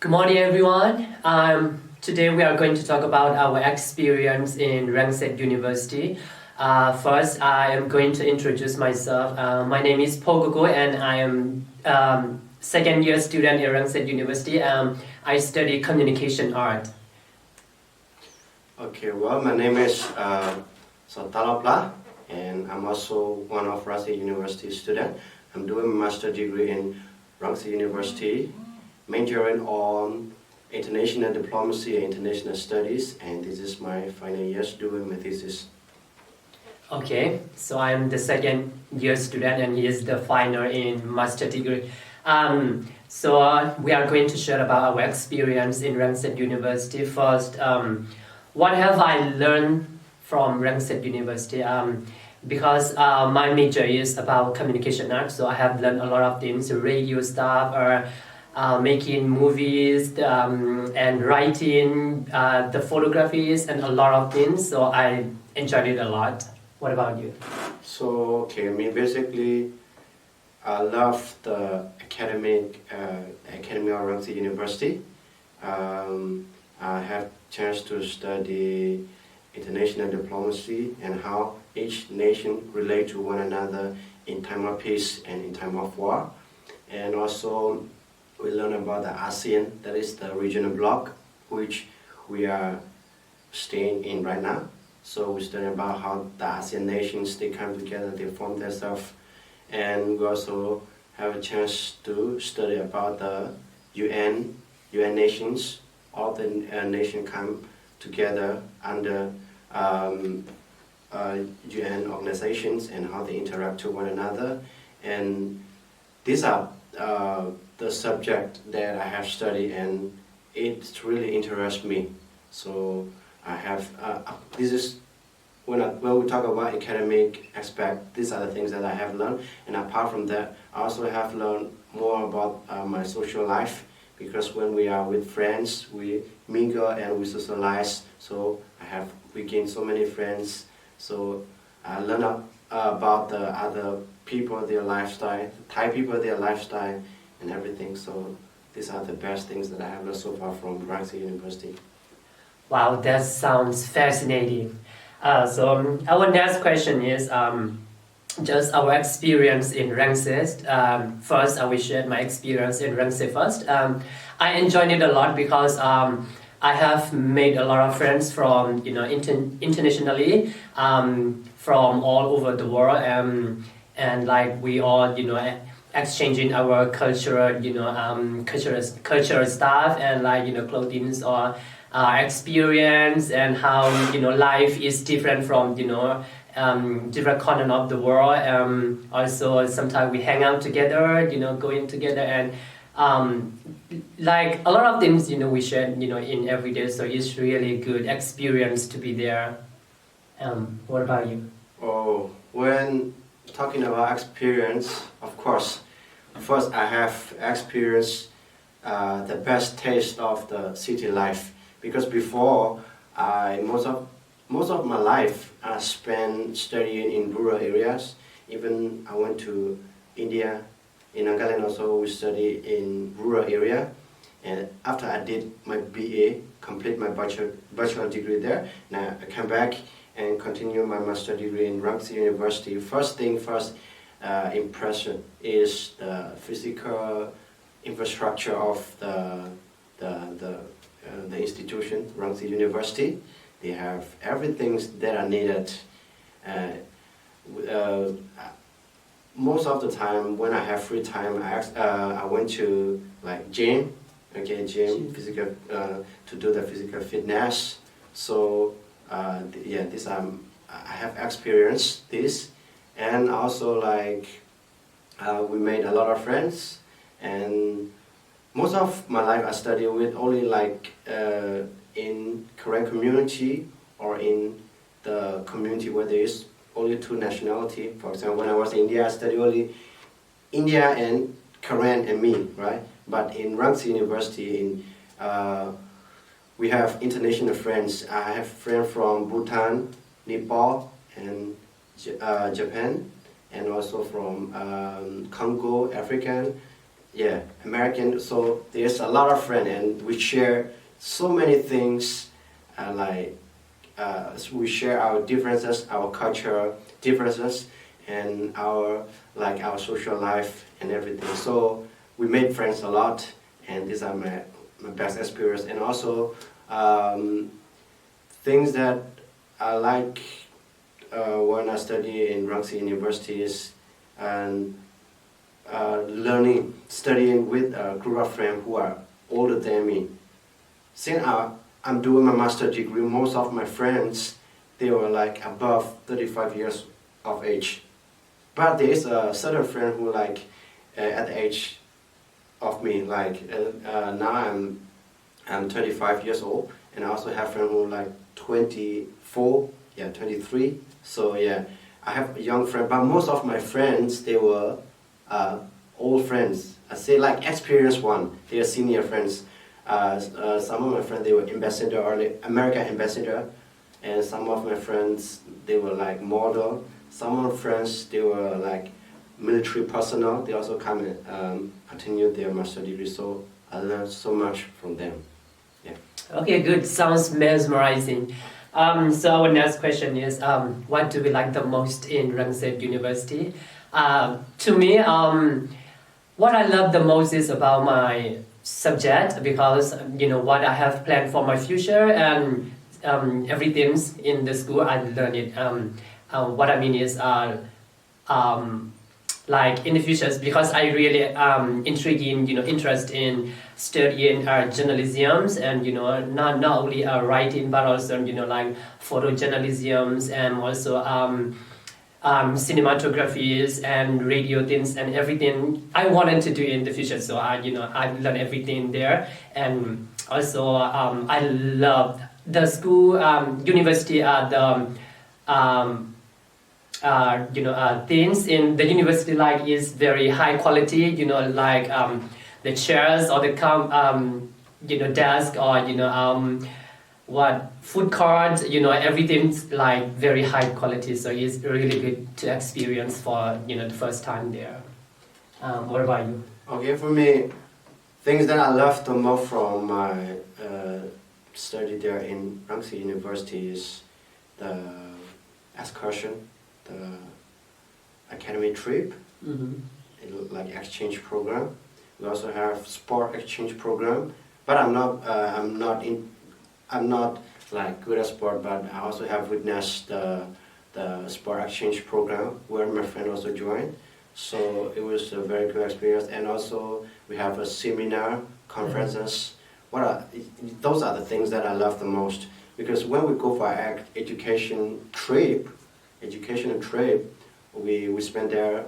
Good morning, everyone. Today we are going to talk about our experience in Rangsit University. First, I am going to introduce myself. My name is Pogogo, and I am second year student at Rangsit University. I study communication art. Okay, well, my name is Sotalopla, and I'm also one of Rangsit University student. I'm doing a master degree in Rangsit University, majoring on international diplomacy and international studies, and this is my final year doing my thesis. Okay, so I'm the second year student, and he is the final in master degree. We are going to share about our experience in Rangsit University. First, what have I learned from Rangsit University? Because my major is about communication art, so I have learned a lot of things, radio stuff, or making movies, and writing, the photographies, and a lot of things. So I enjoyed it a lot. What about you? So, okay, I mean, basically, I love the academy of Rangsit University. I have chance to study international diplomacy and how each nation relate to one another in time of peace and in time of war. And also, we learn about the ASEAN, that is the regional bloc, which we are staying in right now. So we study about how the ASEAN nations, they come together, they form themselves. And we also have a chance to study about the UN nations. All the nations come together under UN organizations and how they interact to one another. And these are the subject that I have studied, and it really interests me. So I have this is when we talk about academic aspect, these are the things that I have learned. And apart from that, I also have learned more about my social life, because when we are with friends, we mingle and we socialize. So we gain so many friends. So I learn about the other people, their lifestyle, Thai people, their lifestyle, and everything. So these are the best things that I have learned so far from Rangsit University. Wow, that sounds fascinating. Our next question is just our experience in Rangsit. First, I will share my experience in Rangsit first. I enjoyed it a lot because I have made a lot of friends from internationally, from all over the world, and like we all exchanging our cultural cultural stuff, and like clothing or experience, and how life is different from different corner of the world. Also sometimes we hang out together, going together, and like a lot of things we share in every day. So it's really good experience to be there. What about you? Oh, when talking about experience, of course, first I have experienced the best taste of the city life, because before most of my life I spent studying in rural areas. Even I went to India, in Nagaland also we study in rural area. And after I did my BA, complete my bachelor degree there, now I come back and continue my master degree in Rangsit University. First thing first, impression is the physical infrastructure of the institution, Rangsit University. They have everything that are needed. Most of the time, when I have free time, I went to like gym, physical to do the physical fitness. So this I have experienced this, and also like we made a lot of friends. And most of my life I study with only like in Korean community, or in the community where there is only two nationality. For example, when I was in India, I studied only India and Korean and me, right? But in Rangsit University, we have international friends. I have friends from Bhutan, Nepal, and Japan, and also from Congo, African, yeah, American. So there's a lot of friends, and we share so many things. We share our differences, our culture differences, and our social life and everything. So we made friends a lot, and these are my best experience. And also things that I like when I study in Rangsit University is and studying with a group of friends who are older than me. Since I'm doing my master degree, most of my friends, they were like above 35 years of age. But there is a certain friend who at the age of me, now I'm 35 years old, and I also have friends who 24, 23. So yeah, I have a young friend, but most of my friends, they were old friends. I say like experienced one. They are senior friends. Some of my friends, they were ambassador or American ambassador, and some of my friends, they were like model. Some of my friends, they were like military personnel. They also come and continue their master degree. So I learned so much from them. Yeah. Okay, good. Sounds mesmerizing. So our next question is, what do we like the most in Rangsit University? To me, what I love the most is about my subject, because what I have planned for my future, and everything in the school I learn it. What I mean is like in the future, because I really interest in studying journalism, and not only writing, but also like photojournalism, and also cinematographies and radio things and everything I wanted to do in the future. So I learned everything there. And also I love the school, university, the things in the university like is very high quality, like the chairs or the desk, or what food cards, everything's like very high quality. So it's really good to experience for the first time there. What about you? Okay, for me, things that I love the most from my study there in Rangsit University is the excursion, the academy trip, like exchange program. We also have sport exchange program, but I'm not like good at sport, but I also have witnessed the sport exchange program where my friend also joined. So it was a very good experience. And also we have a seminar, conferences. Those are the things that I love the most, because when we go for an educational trip, we spend there.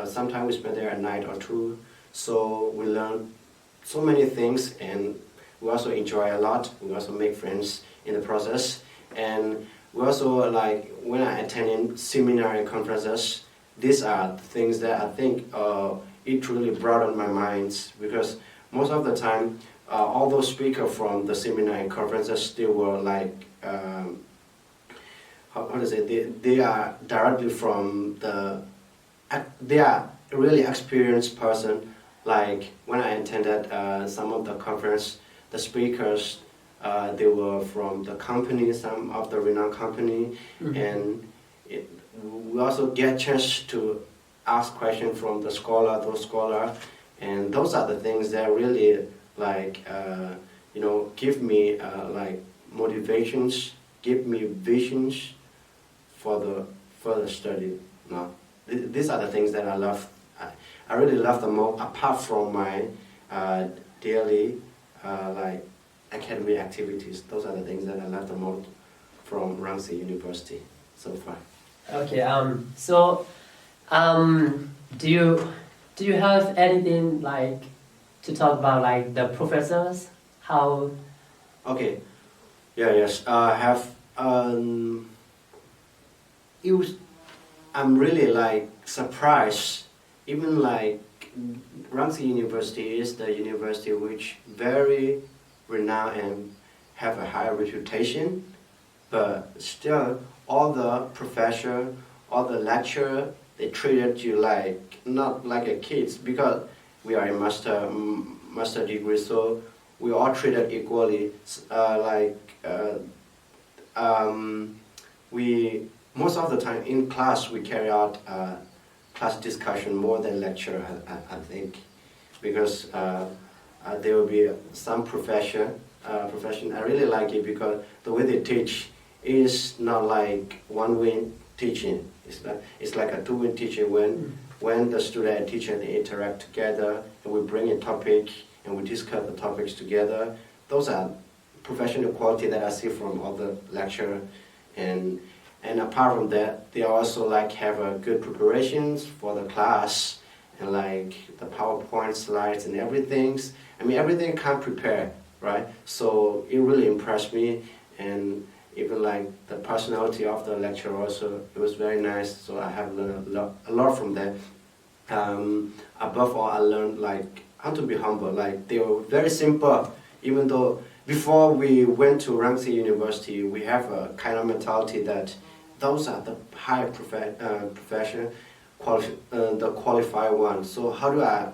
Sometimes we spend there a night or two. So we learn so many things, and we also enjoy a lot. We also make friends in the process. And we also, like, when I attend seminar and conferences, these are the things that I think it really broadened my mind, because most of the time, all those speakers from the seminar and conferences, they were like, how to say, they are directly from they are really experienced person. Like when I attended some of the conference, the speakers, they were from the company, some of the renowned company, and we also get a chance to ask questions from those scholars, and those are the things that really give me like motivations, give me visions for the further study. No, these are the things that I love. I really love the most, apart from my daily academic activities. Those are the things that I love the most from Rangsit University so far. Okay. So, do you have anything like to talk about, like the professors? How? Okay. Yeah. Yes. I have. I'm really like surprised. Even like Rangsit University is the university which very renowned and have a high reputation, but still all the professor, all the lecturer, they treated you like not like a kids, because we are in master degree, so we all treated equally. We most of the time in class we carry out class discussion more than lecture. I think because there will be some profession. I really like it because the way they teach is not like one-way teaching. It's like a two-way teaching when the student and teacher they interact together and we bring a topic and we discuss the topics together. Those are professional quality that I see from other lecturer, and apart from that, they also like have a good preparations for the class and like the PowerPoint slides and everything. I mean everything come prepared, right? So it really impressed me, and even like the personality of the lecturer also, it was very nice. So I have learned a lot from that. Above all, I learned like how to be humble. Like they were very simple, even though before we went to Rangsit University, we have a kind of mentality that those are the high profession, the qualified ones. So how do I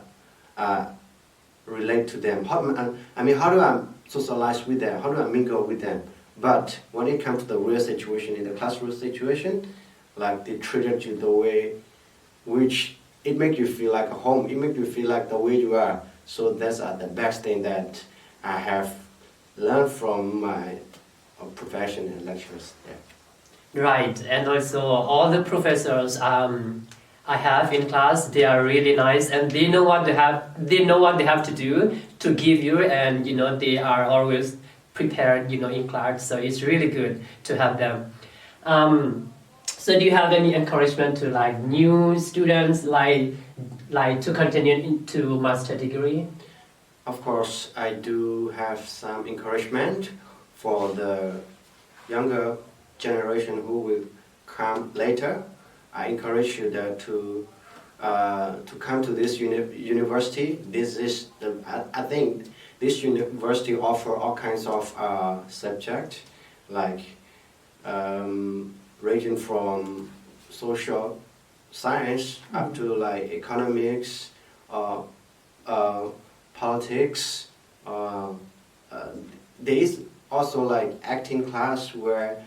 relate to them? How do I socialize with them? How do I mingle with them? But when it comes to the real situation, in the classroom situation, like they treated you the way which it makes you feel like a home. It makes you feel like the way you are. So that's the best thing that I have learned from my profession and lectures. Yeah. Right, and also all the professors I have in class, they are really nice, and they know what they have to do to give you, and they are always prepared in class. So it's really good to have them. So do you have any encouragement to like new students like to continue into master degree? Of course, I do have some encouragement for the younger generation who will come later. I encourage you to come to this university. This is I think this university offer all kinds of subjects, like ranging from social science up to like economics, politics. There is also like acting class where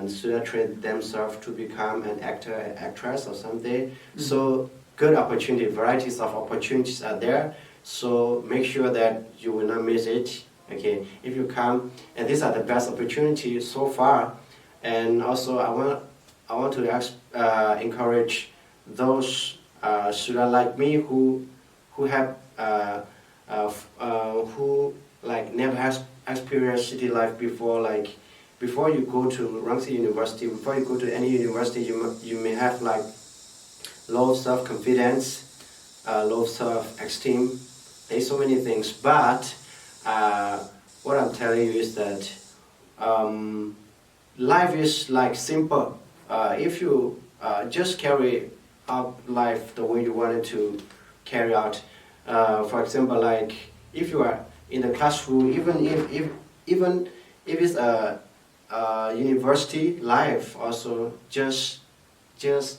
students train themselves to become an actor, an actress or something. So good opportunity, varieties of opportunities are there. So make sure that you will not miss it. Okay, if you come, and these are the best opportunities so far. And also I want to encourage those students like me who have who like never has experienced city life before. Like before you go to Rangsit University, before you go to any university, you may have like low self-confidence, low self-esteem. There's so many things, but what I'm telling you is that life is like simple. If you just carry out life the way you wanted to carry out, for example, like if you are in the classroom, even if it's a university life, also just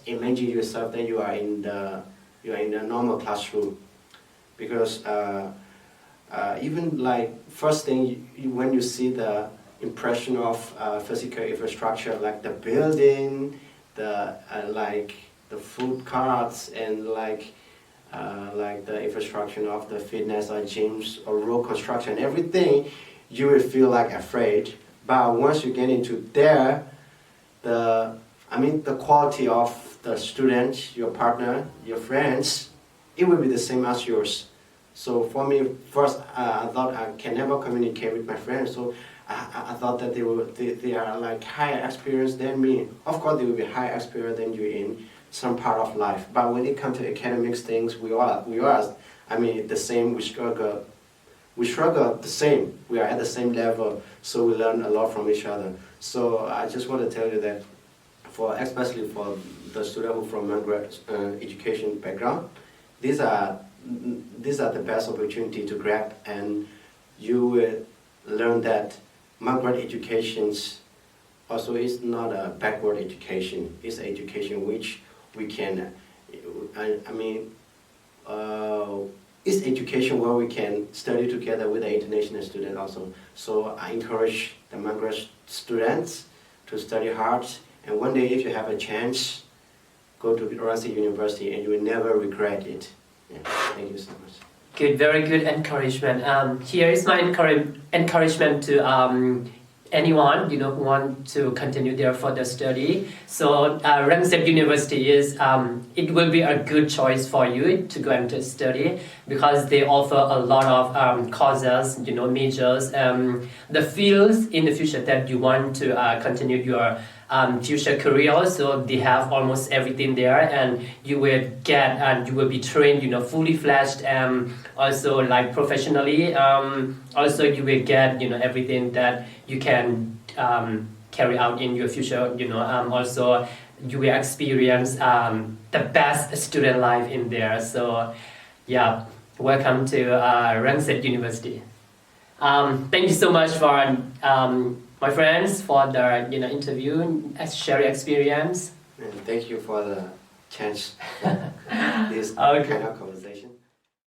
imagine yourself that you are in the normal classroom, because even like first thing when you see the impression of physical infrastructure, like the building, the like the food carts, and like the infrastructure of the fitness or gyms or road construction, everything, you will feel like afraid. But once you get into there, the quality of the student, your partner, your friends, it will be the same as yours. So for me, first I thought I can never communicate with my friends. So I thought that they are like higher experienced than me. Of course, they will be higher experienced than you in some part of life. But when it comes to academics things, we are the same. We struggle the same. We are at the same level. So we learn a lot from each other. So I just want to tell you that, especially for the student who from undergrad education background, these are the best opportunity to grab, and you will learn that undergrad educations also is not a backward education. It's an education which we can, it's education where we can study together with the international student also. So I encourage the Bangladesh students to study hard, and one day if you have a chance, go to Rangsit University and you will never regret it. Yeah. Thank you so much. Good, very good encouragement. Here is my encouragement to anyone who want to continue their further study. So Rangsit University is it will be a good choice for you to go and to study because they offer a lot of courses, majors, the fields in the future that you want to continue your future career. So they have almost everything there, and you will get and you will be trained, fully fledged, also like professionally. Also you will get everything that you can carry out in your future. Also you will experience the best student life in there. So yeah, welcome to Rangsit University. Thank you so much for my friends for the interview, sharing experience. And thank you for the chance for this Okay. kind of conversation.